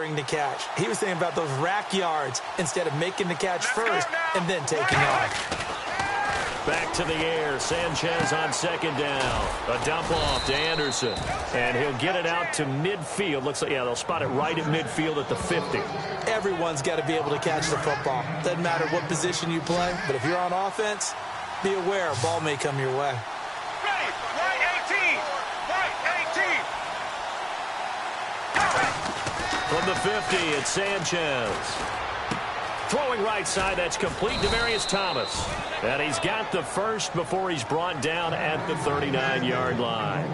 preparing to catch. He was thinking about those rack yards instead of making the catch first and then taking off. Back to the air. Sanchez on second down. A dump off to Anderson. And he'll get it out to midfield. Looks like, yeah, they'll spot it right at midfield at the 50. Everyone's got to be able to catch the football. Doesn't matter what position you play, but if you're on offense, be aware a ball may come your way. Ready, right 18. Right 18. From the 50, it's Sanchez. Throwing right side, that's complete to Demarius Thomas. And he's got the first before he's brought down at the 39-yard line.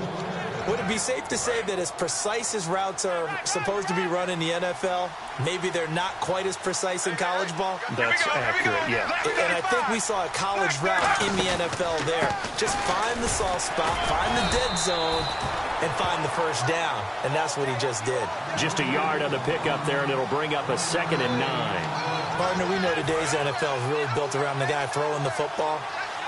Would it be safe to say that as precise as routes are supposed to be run in the NFL, maybe they're not quite as precise in college ball? That's accurate, yeah. And I think we saw a college route in the NFL there. Just find the soft spot, find the dead zone, and find the first down. And that's what he just did. Just a yard on the pickup there, and it'll bring up a 2nd and 9. Partner, we know today's NFL is really built around the guy throwing the football.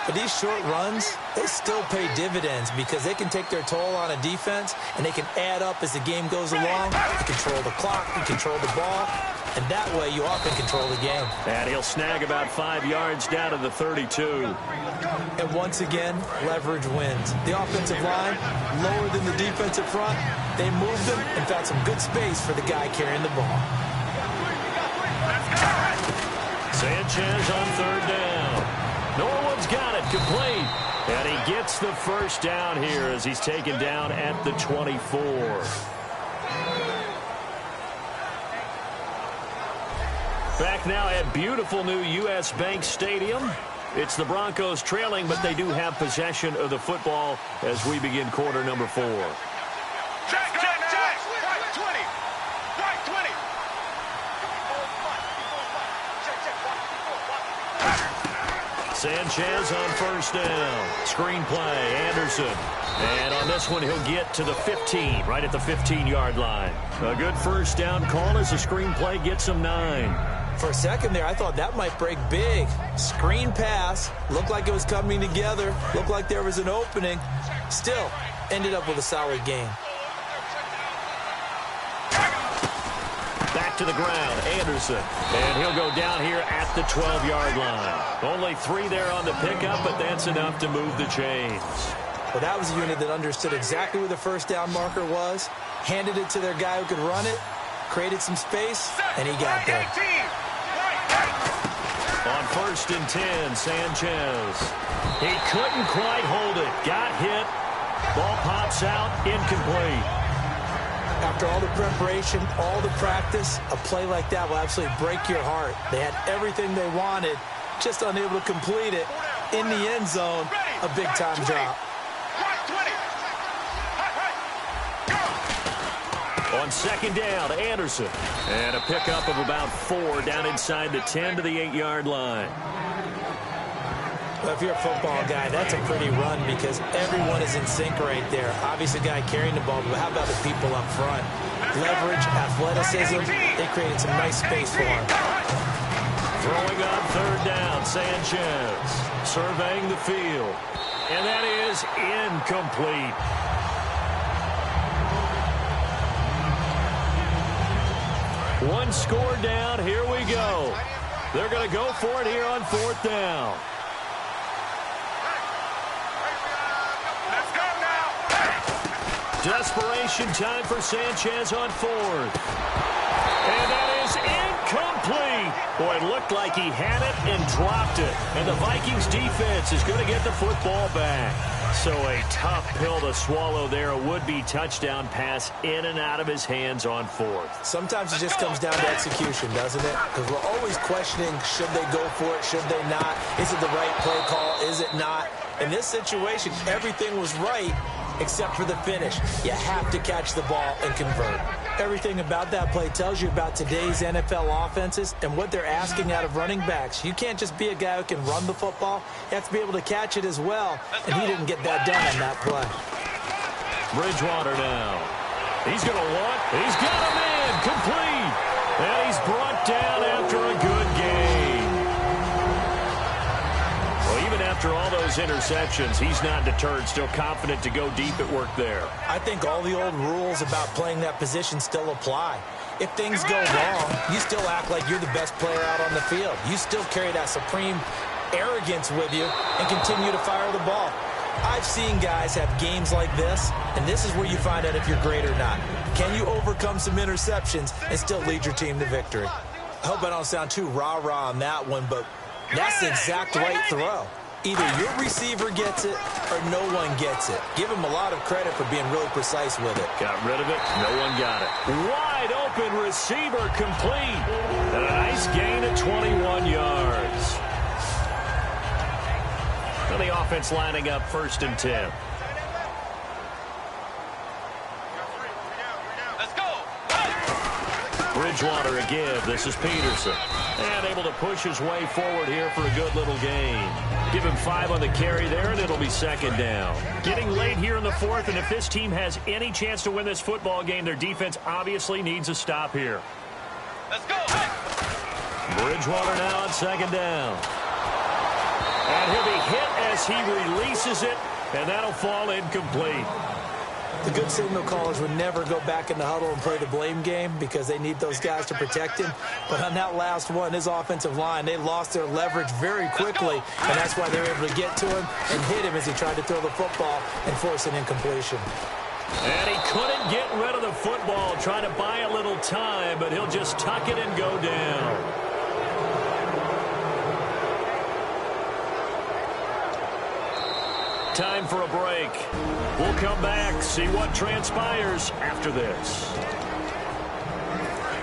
But these short runs, they still pay dividends because they can take their toll on a defense, and they can add up as the game goes along. You control the clock, you control the ball, and that way you often control the game. And he'll snag about 5 yards down to the 32. And once again, leverage wins. The offensive line, lower than the defensive front, they moved them and found some good space for the guy carrying the ball. Sanchez on 3rd down. Norwood's got it, complete. And he gets the first down here as he's taken down at the 24. Back now at beautiful new U.S. Bank Stadium. It's the Broncos trailing, but they do have possession of the football as we begin quarter number 4. Check. Right 20. Right 20. Sanchez on 1st down. Screen play, Anderson. And on this one, he'll get to the 15, right at the 15-yard line. A good first down call as the screen play gets him 9. For a second there, I thought that might break big. Screen pass. Looked like it was coming together. Looked like there was an opening. Still, ended up with a solid game. Back to the ground, Anderson. And he'll go down here at the 12-yard line. Only 3 there on the pickup, but that's enough to move the chains. Well, that was a unit that understood exactly where the first down marker was, handed it to their guy who could run it, created some space, and he got there. On 1st and 10, Sanchez. He couldn't quite hold it. Got hit. Ball pops out, incomplete. After all the preparation, all the practice, a play like that will absolutely break your heart. They had everything they wanted, just unable to complete it. In the end zone, a big-time drop. On 2nd down, Anderson. And a pickup of about 4 down inside the 10 to the 8-yard line. Well, if you're a football guy, that's a pretty run because everyone is in sync right there. Obviously, the guy carrying the ball, but how about the people up front? Leverage, athleticism, they created some nice space for him. Throwing on 3rd down, Sanchez. Surveying the field. And that is incomplete. One score down. Here we go. They're going to go for it here on 4th down. Let's go now. Desperation time for Sanchez on 4th. And that is incomplete. Boy, it looked like he had it and dropped it. And the Vikings defense is going to get the football back. So a tough pill to swallow there. A would-be touchdown pass in and out of his hands on 4th. Sometimes it just comes down to execution, doesn't it? Because we're always questioning, should they go for it, should they not? Is it the right play call, is it not? In this situation, everything was right except for the finish. You have to catch the ball and convert. Everything about that play tells you about today's NFL offenses and what they're asking out of running backs. You can't just be a guy who can run the football. You have to be able to catch it as well, and he didn't get that done on that play. Bridgewater now. He's going to want. He's got a man complete. And he's brought down after a good game. Well, even after all those interceptions, he's not deterred, still confident to go deep at work there. I think all the old rules about playing that position still apply. If things go wrong, you still act like you're the best player out on the field. You still carry that supreme arrogance with you and continue to fire the ball. I've seen guys have games like this, and this is where you find out if you're great or not. Can you overcome some interceptions and still lead your team to victory? I hope I don't sound too rah-rah on that one, but that's the exact right throw. Either your receiver gets it or no one gets it. Give him a lot of credit for being really precise with it. Got rid of it. No one got it. Wide open receiver complete. And a nice gain of 21 yards. And the offense lining up 1st and 10. Let's go. Bridgewater a give. This is Peterson. And able to push his way forward here for a good little gain. Give him 5 on the carry there, and it'll be 2nd down. Getting late here in the 4th, and if this team has any chance to win this football game, their defense obviously needs a stop here. Let's go. Bridgewater now on 2nd down. And he'll be hit as he releases it, and that'll fall incomplete. The good signal callers would never go back in the huddle and play the blame game because they need those guys to protect him. But on that last one, his offensive line, they lost their leverage very quickly, and that's why they were able to get to him and hit him as he tried to throw the football and force an incompletion. And he couldn't get rid of the football, trying to buy a little time, but he'll just tuck it and go down. Time for a break. We'll come back, see what transpires after this.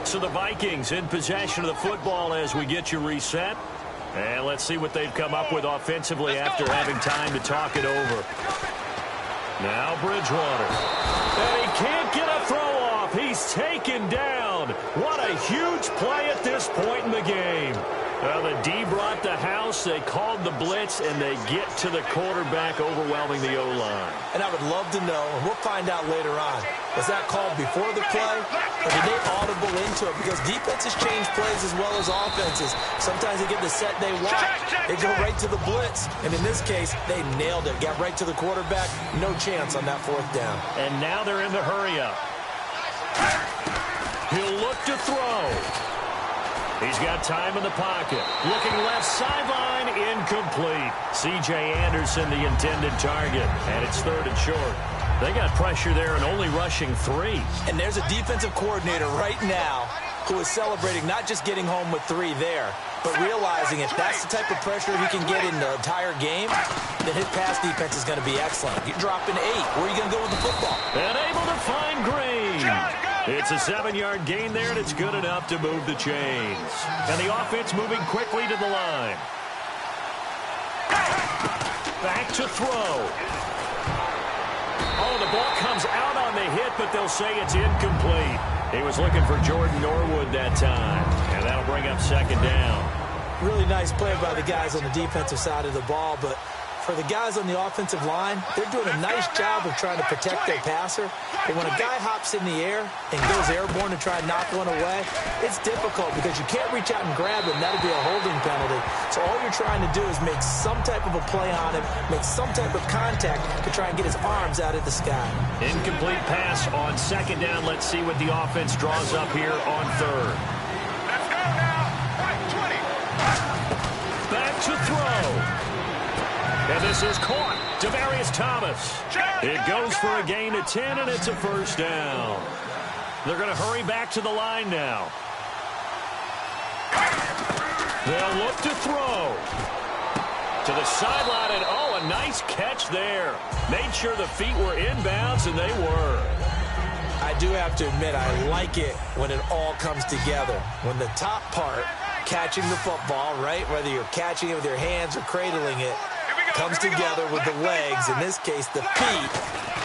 So the Vikings in possession of the football as we get you reset. And let's see what they've come up with offensively after having time to talk it over. Now Bridgewater. And he can't get a throw off. He's taken down. What a huge play at this point in the game. Well, the D brought the house, they called the blitz, and they get to the quarterback, overwhelming the O-line. And I would love to know, and we'll find out later on, was that called before the play, or did they audible into it? Because defenses change plays as well as offenses. Sometimes they get the set they want. They go right to the blitz, and in this case, they nailed it. Got right to the quarterback, no chance on that 4th down. And now they're in the hurry-up. He'll look to throw. He's got time in the pocket. Looking left sideline, incomplete. C.J. Anderson, the intended target. And it's 3rd and short. They got pressure there and only rushing 3. And there's a defensive coordinator right now who is celebrating not just getting home with 3 there, but realizing if that's the type of pressure he can get in the entire game, then his pass defense is going to be excellent. You're dropping 8. Where are you going to go with the football? And able to find Green. It's a 7-yard gain there, and it's good enough to move the chains. And the offense moving quickly to the line. Back to throw. Oh, the ball comes out on the hit, but they'll say it's incomplete. He was looking for Jordan Norwood that time, and that'll bring up 2nd down. Really nice play by the guys on the defensive side of the ball, but for the guys on the offensive line, they're doing a nice job of trying to protect their passer. But when a guy hops in the air and goes airborne to try and knock one away, it's difficult because you can't reach out and grab him. That'll be a holding penalty. So all you're trying to do is make some type of a play on him, make some type of contact to try and get his arms out of the sky. Incomplete pass on 2nd down. Let's see what the offense draws up here on 3rd. Let's go now. Right, 20. Back to throw. And this is caught. Demaryius Thomas. It goes for a gain of 10, and it's a 1st down. They're going to hurry back to the line now. They'll look to throw. To the sideline, and oh, a nice catch there. Made sure the feet were inbounds, and they were. I do have to admit, I like it when it all comes together. When the top part, catching the football, right, whether you're catching it with your hands or cradling it, comes together with the legs, in this case the feet,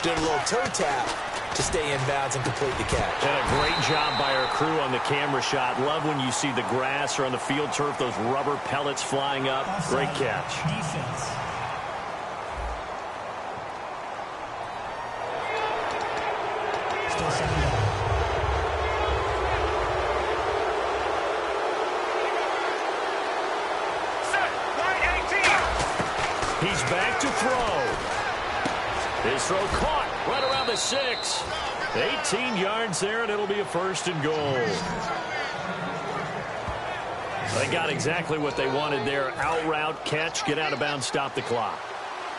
did a little toe tap to stay in bounds and complete the catch. And a great job by our crew on the camera shot. Love when you see the grass or on the field turf, those rubber pellets flying up. Great catch. Defense. Still 7 down. He's back to throw. His throw caught right around the 6. 18 yards there, and it'll be a 1st and goal. They got exactly what they wanted there. Out route, catch, get out of bounds, stop the clock.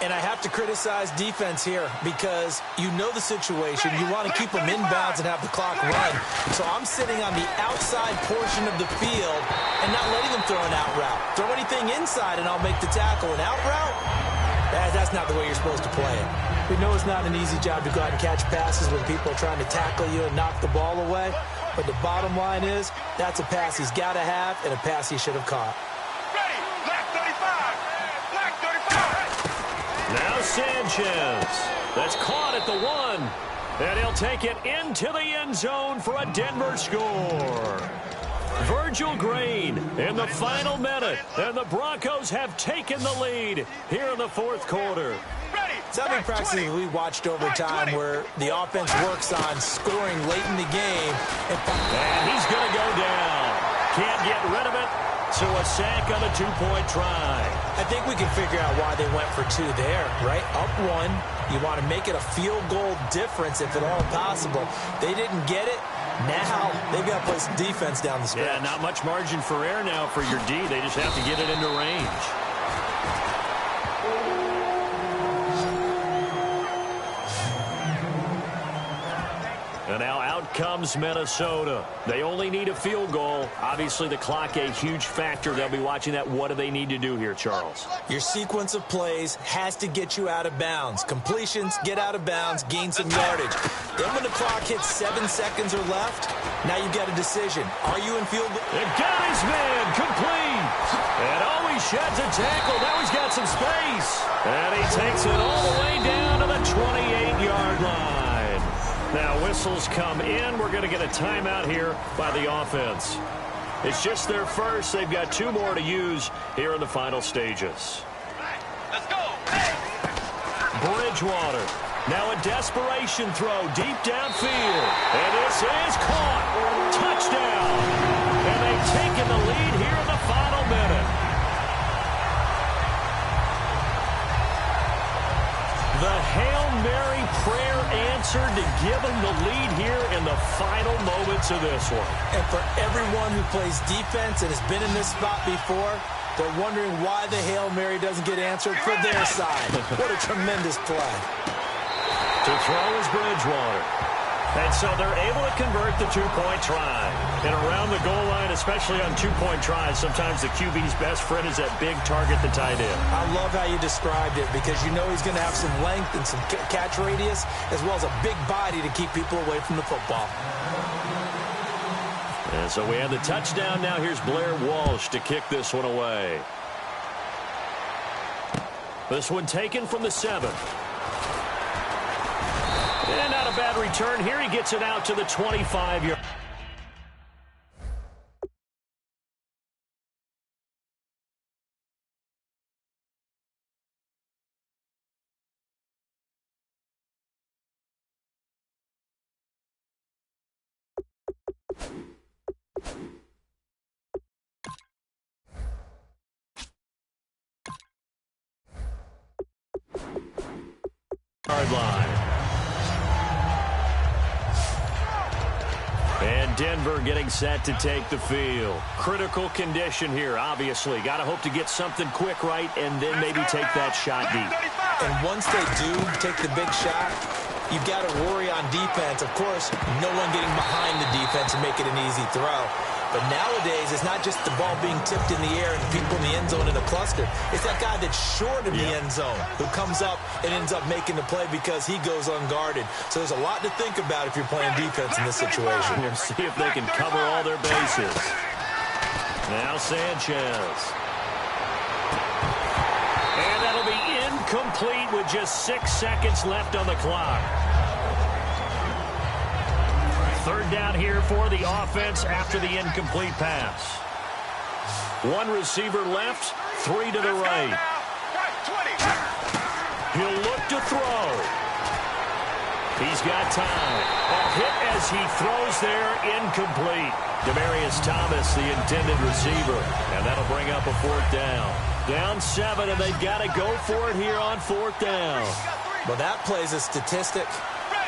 And I have to criticize defense here because you know the situation. You want to keep them inbounds and have the clock run. So I'm sitting on the outside portion of the field and not letting them throw an out route. Throw anything inside and I'll make the tackle. An out route? That's not the way you're supposed to play it. We know it's not an easy job to go out and catch passes when people are trying to tackle you and knock the ball away. But the bottom line is that's a pass he's got to have and a pass he should have caught. Ready, black 35, black 35. Now Sanchez. That's caught at the 1. And he'll take it into the end zone for a Denver score. Virgil Green in the final minute. And the Broncos have taken the lead here in the 4th quarter. So many practices we watched over time where the offense works on scoring late in the game. And he's going to go down. Can't get rid of it. So a sack on a 2-point try. I think we can figure out why they went for 2 there, right? Up 1. You want to make it a field goal difference if at all possible. They didn't get it. Now they've got to play some defense down the stretch. Yeah, not much margin for error now for your D. They just have to get it into range. And now out comes Minnesota. They only need a field goal. Obviously, the clock a huge factor. They'll be watching that. What do they need to do here, Charles? Your sequence of plays has to get you out of bounds. Completions, get out of bounds, gain some yardage. Then when the clock hits 7 seconds or left, now you've got a decision. Are you in field goal? And got his man complete. And always sheds a tackle. Now he's got some space. And he takes it all the way down to the 28-yard line. Now whistles come in. We're going to get a timeout here by the offense. It's just their first. They've got 2 more to use here in the final stages. Let's go. Bridgewater. Now a desperation throw deep downfield. And this is caught. Touchdown. And they've taken the lead here in the final minute. The Hail Mary prayer answered to give them the lead here in the final moments of this one. And for everyone who plays defense and has been in this spot before, they're wondering why the Hail Mary doesn't get answered for their side. What a tremendous play. To throw is Bridgewater. And so they're able to convert the 2-point try. And around the goal line, especially on 2-point tries, sometimes the QB's best friend is that big target, the tight end. I love how you described it because you know he's going to have some length and some catch radius as well as a big body to keep people away from the football. And so we have the touchdown. Now here's Blair Walsh to kick this one away. This one taken from the 7. And not a bad return here. He gets it out to the 25-yard. Line. And Denver getting set to take the field. Critical condition here, obviously. Got to hope to get something quick right and then maybe take that shot deep. And once they do take the big shot, you've got to worry on defense. Of course, no one getting behind the defense and make it an easy throw. But nowadays, it's not just the ball being tipped in the air and people in the end zone in a cluster. It's that guy that's short in the end zone who comes up and ends up making the play because he goes unguarded. So there's a lot to think about if you're playing defense in this situation. We'll see if they can cover all their bases. Now Sanchez. And that'll be incomplete with just 6 seconds left on the clock. 3rd down here for the offense after the incomplete pass. 1 receiver left, 3 to the right. He'll look to throw. He's got time. A hit as he throws there, incomplete. Demaryius Thomas, the intended receiver. And that'll bring up a 4th down. Down 7, and they've got to go for it here on 4th down. Well, that plays a statistic.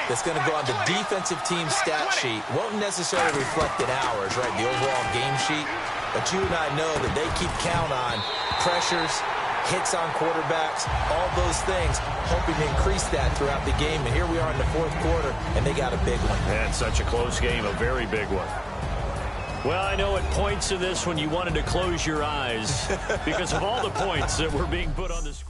that's going to go on the defensive team stat sheet. Won't necessarily reflect in ours, right, the overall game sheet. But you and I know that they keep count on pressures, hits on quarterbacks, all those things, hoping to increase that throughout the game. And here we are in the fourth quarter, and they got a big one. And such a close game, a very big one. Well, I know at points in this when you wanted to close your eyes because of all the points that were being put on the screen.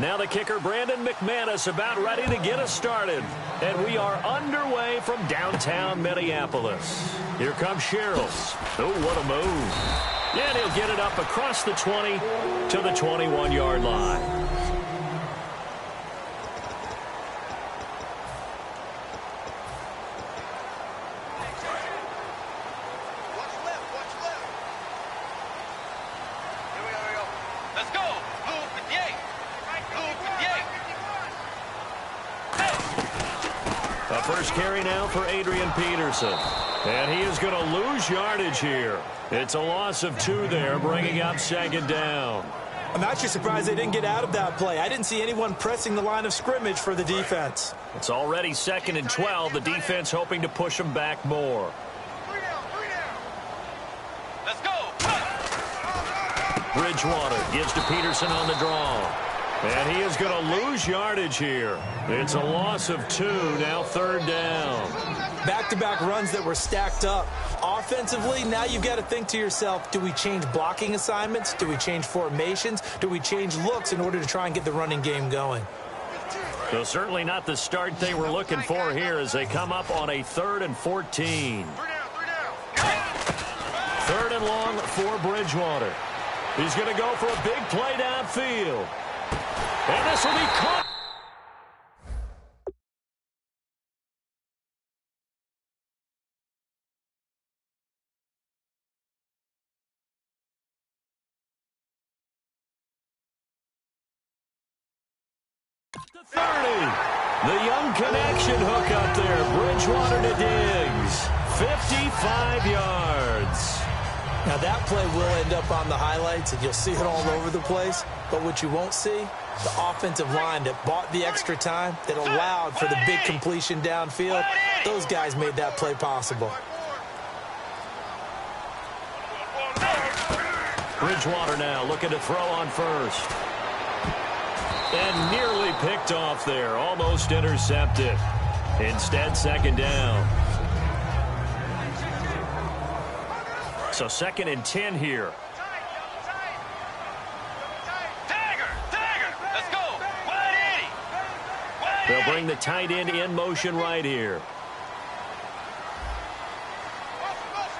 Now the kicker, Brandon McManus, about ready to get us started. And we are underway from downtown Minneapolis. Here comes Sherrills. Oh, what a move. And he'll get it up across the 20 to the 21-yard line. First carry now for Adrian Peterson. And he is going to lose yardage here. It's a loss of 2 there, bringing up second down. I'm actually surprised they didn't get out of that play. I didn't see anyone pressing the line of scrimmage for the defense. It's already 2nd and 12. The defense hoping to push them back more. Let's go. Bridgewater gives to Peterson on the draw. And he is going to lose yardage here. It's a loss of 2, now 3rd down. Back-to-back runs that were stacked up. Offensively, now you've got to think to yourself, do we change blocking assignments? Do we change formations? Do we change looks in order to try and get the running game going? So certainly not the start they were looking for here as they come up on a 3rd and 14. 3rd and long for Bridgewater. He's going to go for a big play downfield. And this will be caught. To 30. The young connection hook up there. Bridgewater to Diggs. 55 yards. Now that play will end up on the highlights, and you'll see it all over the place. But what you won't see, the offensive line that bought the extra time, that allowed for the big completion downfield, those guys made that play possible. Bridgewater now looking to throw on first. And nearly picked off there, almost intercepted. Instead, 2nd down. So 2nd and 10 here. Let's go. They'll bring the tight end in motion right here.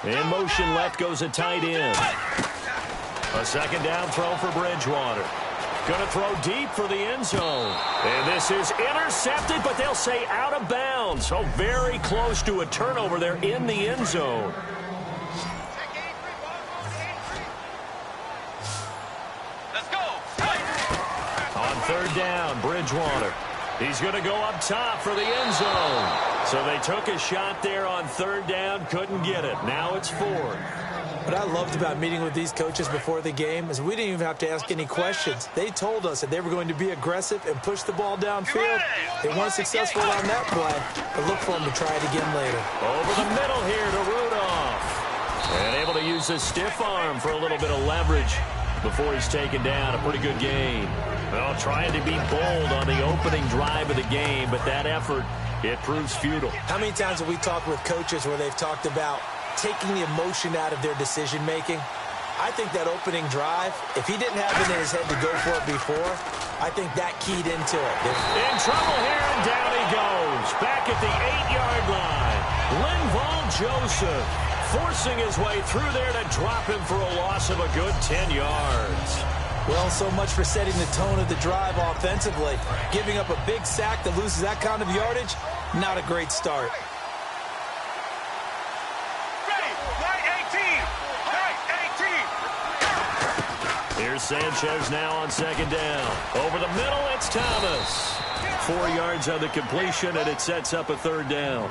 In motion left goes a tight end. A 2nd down throw for Bridgewater. Going to throw deep for the end zone. And this is intercepted, but they'll say out of bounds. So very close to a turnover there in the end zone. Let's go. On 3rd down, Bridgewater. He's going to go up top for the end zone. So they took a shot there on 3rd down, couldn't get it. Now it's 4th. What I loved about meeting with these coaches before the game is we didn't even have to ask any questions. They told us that they were going to be aggressive and push the ball downfield. They weren't successful on that play, but look for them to try it again later. Over the middle here to Rudolph. And able to use his stiff arm for a little bit of leverage before he's taken down. A pretty good game. Well, trying to be bold on the opening drive of the game, but that effort, it proves futile. How many times have we talked with coaches where they've talked about taking the emotion out of their decision-making? I think that opening drive, if he didn't have it in his head to go for it before, I think that keyed into it. In trouble here, and down he goes. Back at the 8-yard line. Linval Joseph forcing his way through there to drop him for a loss of a good 10 yards. Well, so much for setting the tone of the drive offensively. Giving up a big sack that loses that kind of yardage, not a great start. Here's Sanchez now on second down. Over the middle, it's Thomas. 4 yards on the completion, and it sets up a third down.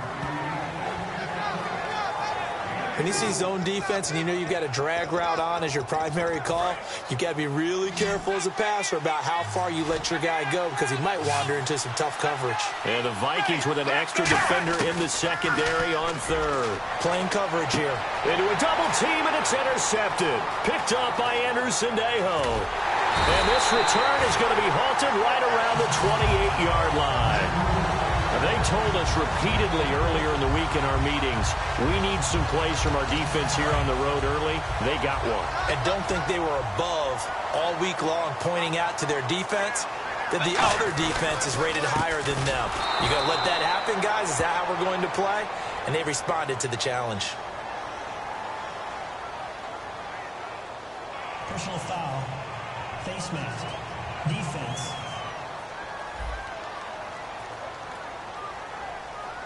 When you see zone defense and you know you've got a drag route on as your primary call, you've got to be really careful as a passer about how far you let your guy go because he might wander into some tough coverage. And the Vikings with an extra defender in the secondary on third. Playing coverage here. Into a double team, and it's intercepted. Picked up by Anderson Dejo. And this return is going to be halted right around the 28-yard line. They told us repeatedly earlier in the week in our meetings, we need some plays from our defense here on the road early. They got one. And don't think they were above all week long pointing out to their defense that the other defense is rated higher than them. You going to let that happen, guys? Is that how we're going to play? And they responded to the challenge. Personal foul. Face mask. Defense.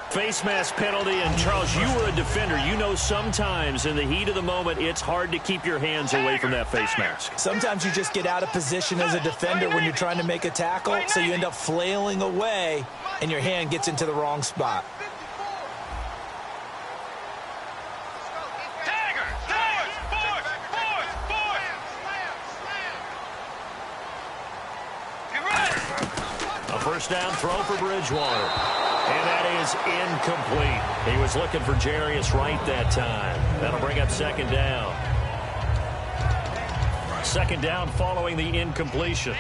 Face mask penalty, and Charles, you were a defender. You know sometimes in the heat of the moment, it's hard to keep your hands away from that face mask. Sometimes you just get out of position as a defender when you're trying to make a tackle, so you end up flailing away, and your hand gets into the wrong spot. A first down throw for Bridgewater. And that is incomplete. He was looking for Jarius Wright that time. That'll bring up second down. Second down following the incompletion.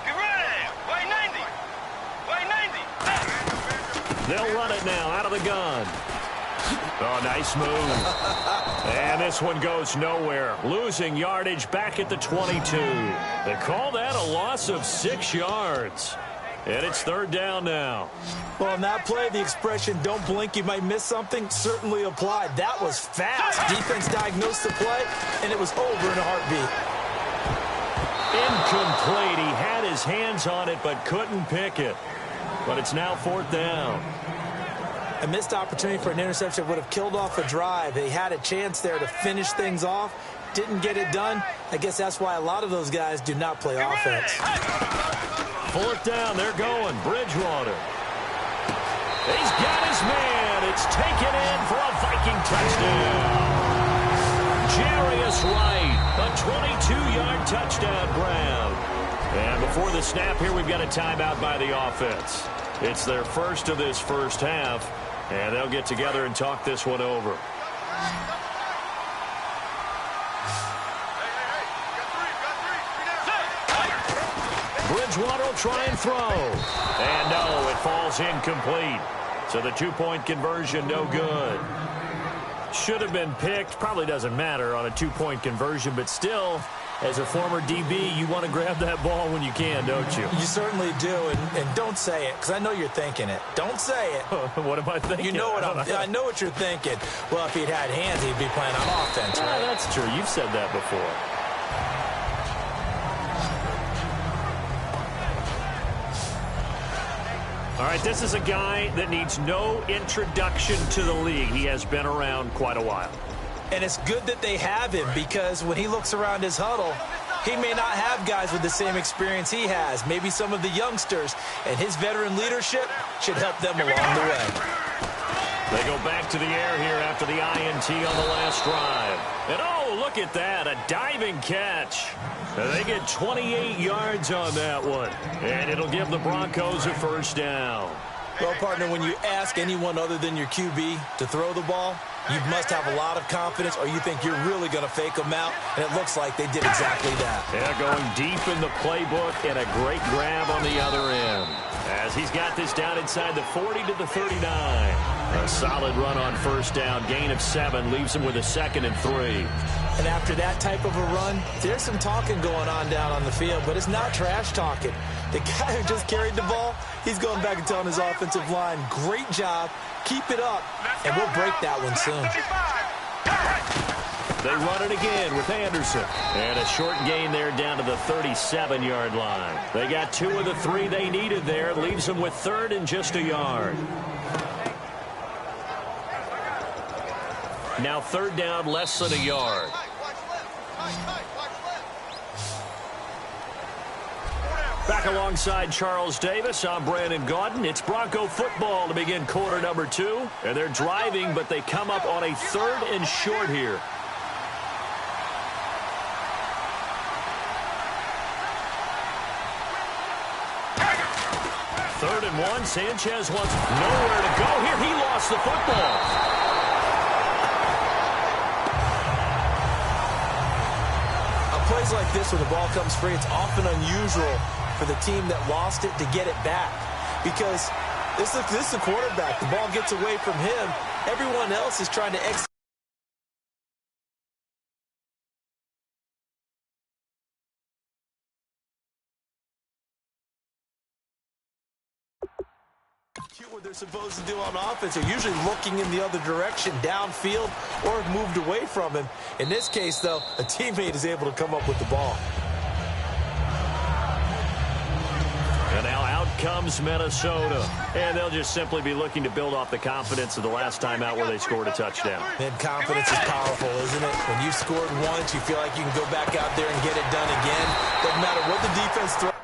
Get ready! Way 90! Way 90! They'll run it now out of the gun. Oh, nice move. And this one goes nowhere. Losing yardage back at the 22. They call that a loss of 6 yards. And it's third down now. Well, in that play, the expression, don't blink, you might miss something, certainly applied. That was fast. Defense diagnosed the play, and it was over in a heartbeat. Incomplete. He had his hands on it, but couldn't pick it. But it's now fourth down. A missed opportunity for an interception would have killed off a drive. They had a chance there to finish things off. Didn't get it done. I guess that's why a lot of those guys do not play offense. Fourth down, they're going. Bridgewater. He's got his man. It's taken in for a Viking touchdown. Jarius Wright, a 22-yard touchdown grab. And before the snap here, we've got a timeout by the offense. It's their first of this first half, and they'll get together and talk this one over. Bridgewater will try and throw. And no, it falls incomplete. So the two-point conversion, no good. Should have been picked. Probably doesn't matter on a two-point conversion, but still, as a former DB, you want to grab that ball when you can, don't you? You certainly do, and don't say it, because I know you're thinking it. Don't say it. What am I thinking? You know what I know what you're thinking. Well, if he'd had hands, he'd be playing on offense, right? That's true. You've said that before. All right, this is a guy that needs no introduction to the league. He has been around quite a while. And it's good that they have him, because when he looks around his huddle, he may not have guys with the same experience he has, maybe some of the youngsters, and his veteran leadership should help them along the way. They go back to the air here after the INT on the last drive. And oh, look at that, a diving catch. They get 28 yards on that one, and it'll give the Broncos a first down. Well, partner, when you ask anyone other than your QB to throw the ball, you must have a lot of confidence, or you think you're really going to fake them out, and it looks like they did exactly that. Yeah, going deep in the playbook, and a great grab on the other end. As he's got this down inside the 40 to the 39. A solid run on first down, gain of 7, leaves him with a 2nd and 3. And after that type of a run, there's some talking going on down on the field, but it's not trash talking. The guy who just carried the ball, he's going back and telling his offensive line, great job, keep it up, and we'll break that one soon. They run it again with Anderson. And a short gain there down to the 37-yard line. They got 2 of the 3 they needed there. Leaves them with 3rd and just a yard. Now 3rd down, less than a yard. Back alongside Charles Davis, I'm Brandon Gaudin. It's Bronco football to begin quarter number 2. And they're driving, but they come up on a 3rd and short here. Third and 1. Sanchez wants nowhere to go here. He lost the football. Plays like this when the ball comes free, it's often unusual for the team that lost it to get it back, because this is the quarterback. The ball gets away from him. Everyone else is trying to execute what they're supposed to do on offense. They're usually looking in the other direction, downfield, or moved away from him. In this case, though, a teammate is able to come up with the ball. And now out comes Minnesota. And they'll just simply be looking to build off the confidence of the last time out where they scored a touchdown. And confidence is powerful, isn't it? When you've scored once, you feel like you can go back out there and get it done again. Doesn't matter what the defense throws.